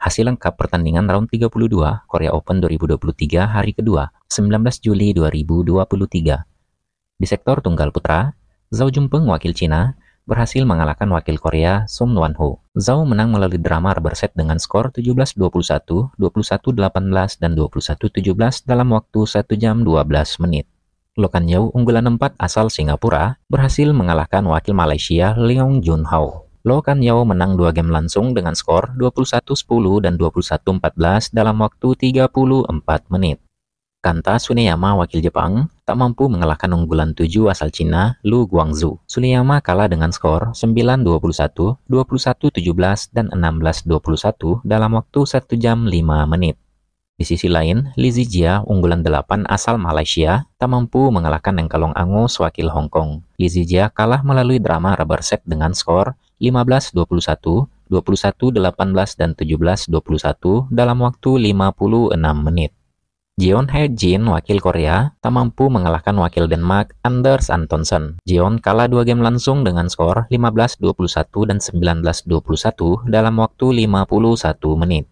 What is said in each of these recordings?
Hasil lengkap pertandingan round 32 Korea Open 2023 hari kedua, 19 Juli 2023. Di sektor tunggal putra, Zhao Junpeng wakil Cina berhasil mengalahkan wakil Korea Son Wan-ho. Zhao menang melalui drama rubber set dengan skor 17-21, 21-18, dan 21-17 dalam waktu 1 jam 12 menit. Lo Kan Yew, unggulan 4 asal Singapura, berhasil mengalahkan wakil Malaysia Leong Jun Ho. Lo Kan Yew menang 2 game langsung dengan skor 21-10 dan 21-14 dalam waktu 34 menit. Kanta Tsuneyama wakil Jepang tak mampu mengalahkan unggulan 7 asal Cina Lu Guangzhou. Tsuneyama kalah dengan skor 9-21, 21-17, dan 16-21 dalam waktu 1 jam 5 menit. Di sisi lain, Li Zijia, unggulan 8 asal Malaysia, tak mampu mengalahkan Nengkalong Angus wakil Hong Kong. Li Zijia kalah melalui drama rubber set dengan skor 15-21, 21-18, dan 17-21 dalam waktu 56 menit. Jeon Hae-jin, wakil Korea, tak mampu mengalahkan wakil Denmark Anders Antonsen. Jeon kalah 2 game langsung dengan skor 15-21 dan 19-21 dalam waktu 51 menit.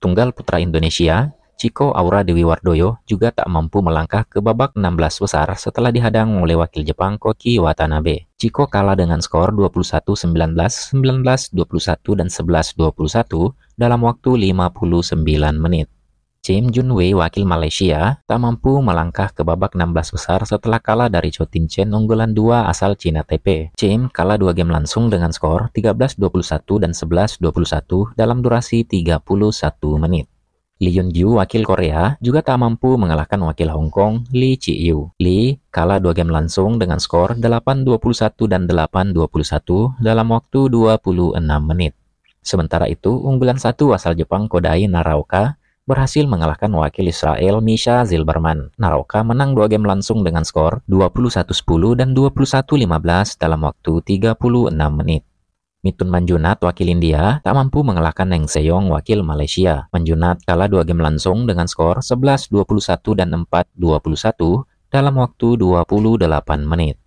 Tunggal putra Indonesia, Chico Aura Dewi Wardoyo juga tak mampu melangkah ke babak 16 besar setelah dihadang oleh wakil Jepang Koki Watanabe. Chico kalah dengan skor 21-19, 19-21, dan 11-21 dalam waktu 59 menit. Chen Junwei, wakil Malaysia, tak mampu melangkah ke babak 16 besar setelah kalah dari Chou Tin Chen, unggulan 2 asal Cina Taipei. Chen kalah 2 game langsung dengan skor 13-21 dan 11-21 dalam durasi 31 menit. Lee Yun-gyu, wakil Korea, juga tak mampu mengalahkan wakil Hong Kong Lee Chi-yu. Lee kalah 2 game langsung dengan skor 8-21 dan 8-21 dalam waktu 26 menit. Sementara itu, unggulan 1 asal Jepang Kodai Naraoka berhasil mengalahkan wakil Israel Misha Zilberman. Naraoka menang 2 game langsung dengan skor 21-10 dan 21-15 dalam waktu 36 menit. Mithun Manjunat, wakil India, tak mampu mengalahkan Neng Seong, wakil Malaysia. Manjunat kalah 2 game langsung dengan skor 11-21 dan 4-21 dalam waktu 28 menit.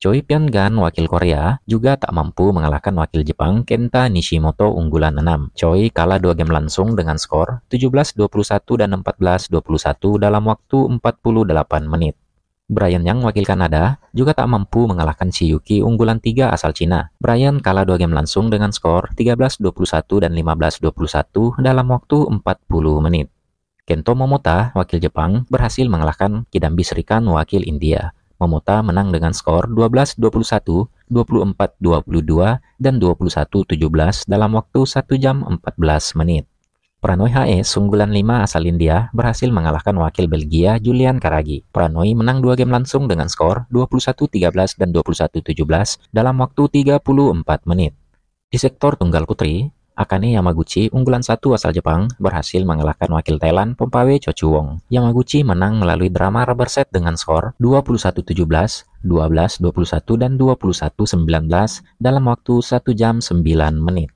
Choi Pyeong-gan, wakil Korea, juga tak mampu mengalahkan wakil Jepang Kenta Nishimoto, unggulan 6. Choi kalah 2 game langsung dengan skor 17-21 dan 14-21 dalam waktu 48 menit. Brian Yang, wakil Kanada, juga tak mampu mengalahkan Shiyuki, unggulan 3 asal Cina. Brian kalah 2 game langsung dengan skor 13-21 dan 15-21 dalam waktu 40 menit. Kento Momota, wakil Jepang, berhasil mengalahkan Kidambi Srikan, wakil India. Momota menang dengan skor 12-21, 24-22, dan 21-17 dalam waktu 1 jam 14 menit. Prannoy HS, unggulan 5 asal India, berhasil mengalahkan wakil Belgia Julian Karagi. Prannoy menang 2 game langsung dengan skor 21-13 dan 21-17 dalam waktu 34 menit. Di sektor tunggal putri, Akane Yamaguchi, unggulan 1 asal Jepang, berhasil mengalahkan wakil Thailand Pompawe Chochuwong. Yamaguchi menang melalui drama rubber set dengan skor 21-17, 12-21, dan 21-19 dalam waktu 1 jam 9 menit.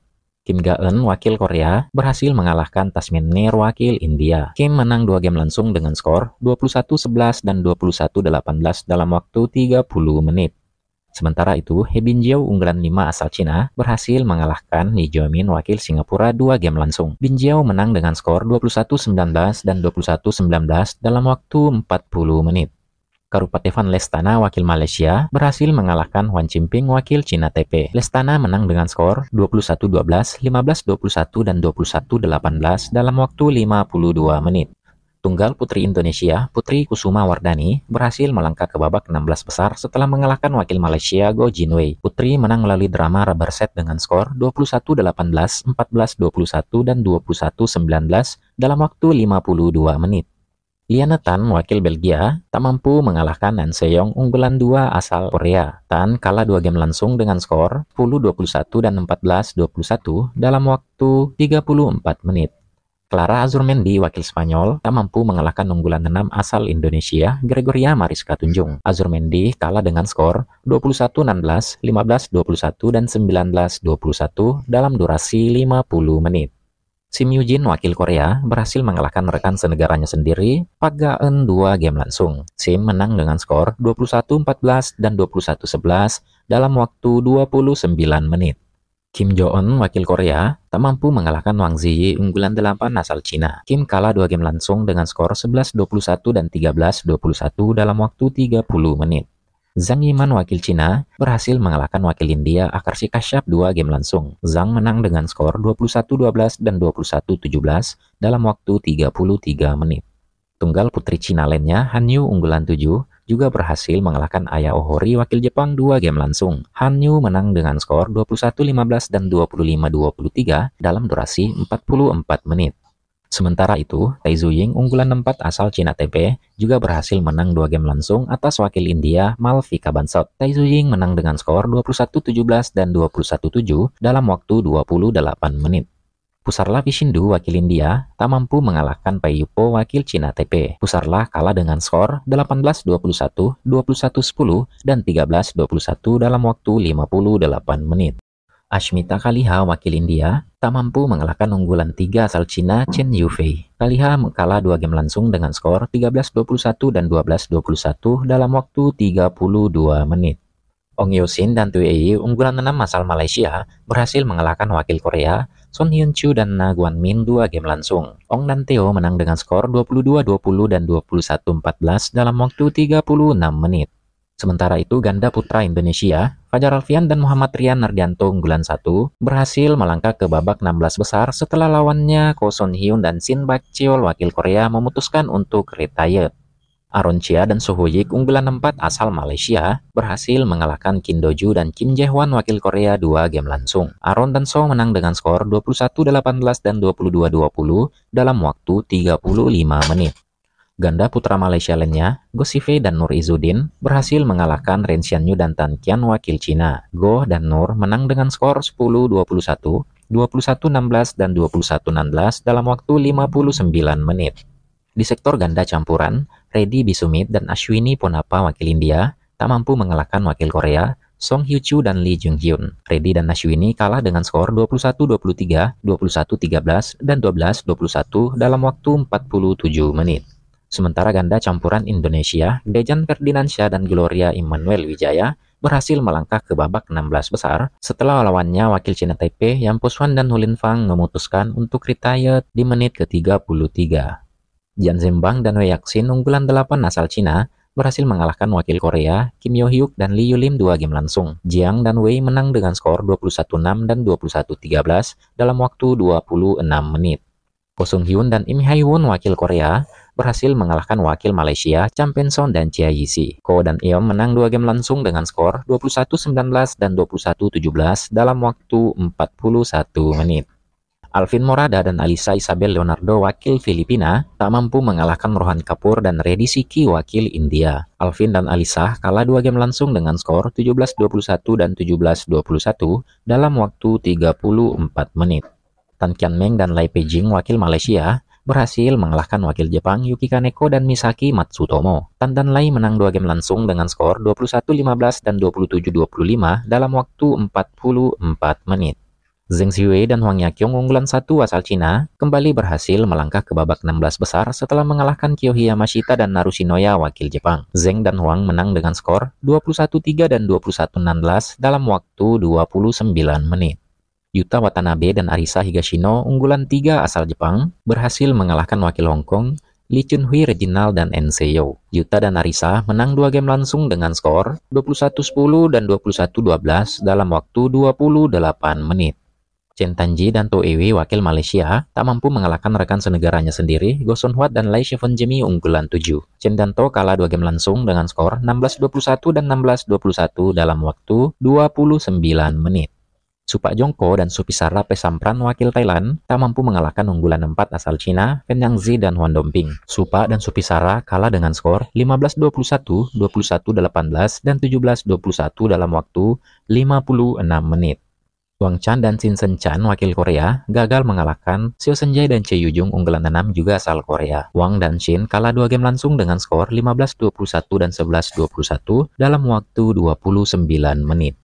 Kim Ga-eun, wakil Korea, berhasil mengalahkan Tasmin Nir, wakil India. Kim menang 2 game langsung dengan skor 21-11 dan 21-18 dalam waktu 30 menit. Sementara itu, He Binjiao, unggulan 5 asal Cina, berhasil mengalahkan Lee Jae-min, wakil Singapura, 2 game langsung. Binjiao menang dengan skor 21-19 dan 21-19 dalam waktu 40 menit. Karupatevan Lestana, wakil Malaysia, berhasil mengalahkan Wan Chimping, wakil Cina Taipei. Lestana menang dengan skor 21-12, 15-21, dan 21-18 dalam waktu 52 menit. Tunggal putri Indonesia, Putri Kusuma Wardani, berhasil melangkah ke babak 16 besar setelah mengalahkan wakil Malaysia Go Jinwei. Putri menang melalui drama rubber set dengan skor 21-18, 14-21, dan 21-19 dalam waktu 52 menit. Liana Tan, wakil Belgia, tak mampu mengalahkan Nan Seong, unggulan 2 asal Korea. Tan kalah 2 game langsung dengan skor 10-21 dan 14-21 dalam waktu 34 menit. Clara Azurmendi, wakil Spanyol, tak mampu mengalahkan unggulan 6 asal Indonesia, Gregoria Mariska Tunjung. Azurmendi kalah dengan skor 21-16, 15-21, dan 19-21 dalam durasi 50 menit. Sim Yujin, wakil Korea, berhasil mengalahkan rekan senegaranya sendiri, Park Ga-eun, 2 game langsung. Sim menang dengan skor 21-14 dan 21-11 dalam waktu 29 menit. Kim Jong-un, wakil Korea, tak mampu mengalahkan Wang Ziyi unggulan 8 asal Cina. Kim kalah 2 game langsung dengan skor 11-21 dan 13-21 dalam waktu 30 menit. Zhang Yiman, wakil Cina, berhasil mengalahkan wakil India Akarshi Kashyap 2 game langsung. Zhang menang dengan skor 21-12 dan 21-17 dalam waktu 33 menit. Tunggal putri Cina lainnya, Han Yu unggulan 7, juga berhasil mengalahkan Aya Ohori wakil Jepang 2 game langsung. Han Yu menang dengan skor 21-15 dan 25-23 dalam durasi 44 menit. Sementara itu, Tai Zuying unggulan 4 asal Cina Taipei juga berhasil menang 2 game langsung atas wakil India Malvika Bansot. Tai Zuying menang dengan skor 21-17 dan 21-7 dalam waktu 28 menit. Pusarla Vishindu, wakil India, tak mampu mengalahkan Pai Yupo, wakil Cina Taipei. Pusarla kalah dengan skor 18-21, 21-10, dan 13-21 dalam waktu 58 menit. Ashmita Kaliha, wakil India, tak mampu mengalahkan unggulan 3 asal Cina Chen Yufei. Kaliha kalah 2 game langsung dengan skor 13-21 dan 12-21 dalam waktu 32 menit. Ong Yosin dan Tue Yi, unggulan 6 asal Malaysia, berhasil mengalahkan wakil Korea, Son Hyun Chu dan Na Guanmin 2 game langsung. Ong dan Theo menang dengan skor 22-20 dan 21-14 dalam waktu 36 menit. Sementara itu, ganda putra Indonesia, Fajar Alfian dan Muhammad Rian Nardianto unggulan 1, berhasil melangkah ke babak 16 besar setelah lawannya Ko Son Hyun dan Shin Bak Cheol, wakil Korea, memutuskan untuk retire. Aaron Chia dan Soh Yik unggulan 4 asal Malaysia berhasil mengalahkan Kim Do-ju dan Kim Jae-hwan, wakil Korea, 2 game langsung. Aaron dan Soh menang dengan skor 21-18 dan 22-20 dalam waktu 35 menit. Ganda putra Malaysia lainnya, Go Sifei dan Nur Izzuddin, berhasil mengalahkan Ren Xianyu dan Tan Qian, wakil Cina. Go dan Nur menang dengan skor 10-21, 21-16 dan 21-16 dalam waktu 59 menit. Di sektor ganda campuran, Reddy Bisumit dan Ashwini Ponappa, wakil India, tak mampu mengalahkan wakil Korea, Song Hyo Chu dan Lee Jung Hyun. Reddy dan Ashwini kalah dengan skor 21-23, 21-13, dan 12-21 dalam waktu 47 menit. Sementara ganda campuran Indonesia, Dejan Ferdinansyah dan Gloria Immanuel Wijaya berhasil melangkah ke babak 16 besar setelah lawannya wakil Cina Taipei Yan Poswan dan Hulin Fang memutuskan untuk retire di menit ke-33. Jian Zhengbang dan Wei Yaxin unggulan 8 asal Cina berhasil mengalahkan wakil Korea Kim Yo Hyuk dan Lee Yulim 2 game langsung. Jiang dan Wei menang dengan skor 21-6 dan 21-13 dalam waktu 26 menit. Ko Sung Hyun dan Im Hae Won, wakil Korea, berhasil mengalahkan wakil Malaysia Cham Pen Son dan Chia Yisi. Ko dan Eom menang 2 game langsung dengan skor 21-19 dan 21-17 dalam waktu 41 menit. Alvin Morada dan Alisa Isabel Leonardo, wakil Filipina, tak mampu mengalahkan Rohan Kapoor dan Reddy Siki, wakil India. Alvin dan Alisa kalah 2 game langsung dengan skor 17-21 dan 17-21 dalam waktu 34 menit. Tan Kian Meng dan Lai Pejing, wakil Malaysia, berhasil mengalahkan wakil Jepang Yuki Kaneko dan Misaki Matsutomo. Tan dan Lai menang 2 game langsung dengan skor 21-15 dan 27-25 dalam waktu 44 menit. Zheng Ziwei dan Huang Yaqiong unggulan 1 asal Cina kembali berhasil melangkah ke babak 16 besar setelah mengalahkan Kyoji Yamashita dan Narushinoya, wakil Jepang. Zheng dan Huang menang dengan skor 21-3 dan 21-16 dalam waktu 29 menit. Yuta Watanabe dan Arisa Higashino unggulan 3 asal Jepang berhasil mengalahkan wakil Hong Kong Lee Chun-hui, Reginald, dan En Se-yo. Yuta dan Arisa menang 2 game langsung dengan skor 21-10 dan 21-12 dalam waktu 28 menit. Chen Tanji dan To Ewe, wakil Malaysia, tak mampu mengalahkan rekan senegaranya sendiri, Go Sun Huat dan Lai Shevon Jemi unggulan 7. Chen dan To kalah 2 game langsung dengan skor 16-21 dan 16-21 dalam waktu 29 menit. Supak Jongko dan Supisara Pesampran, wakil Thailand, tak mampu mengalahkan unggulan 4 asal Cina, Fen Yangzi dan Huan Domping. Supak dan Supisara kalah dengan skor 15-21, 21-18, dan 17-21 dalam waktu 56 menit. Wang Chan dan Shin Sen Chan, wakil Korea, gagal mengalahkan Seo Seung-jae dan Choi Yu-jung unggulan 6 juga asal Korea. Wang dan Shin kalah 2 game langsung dengan skor 15-21 dan 11-21 dalam waktu 29 menit.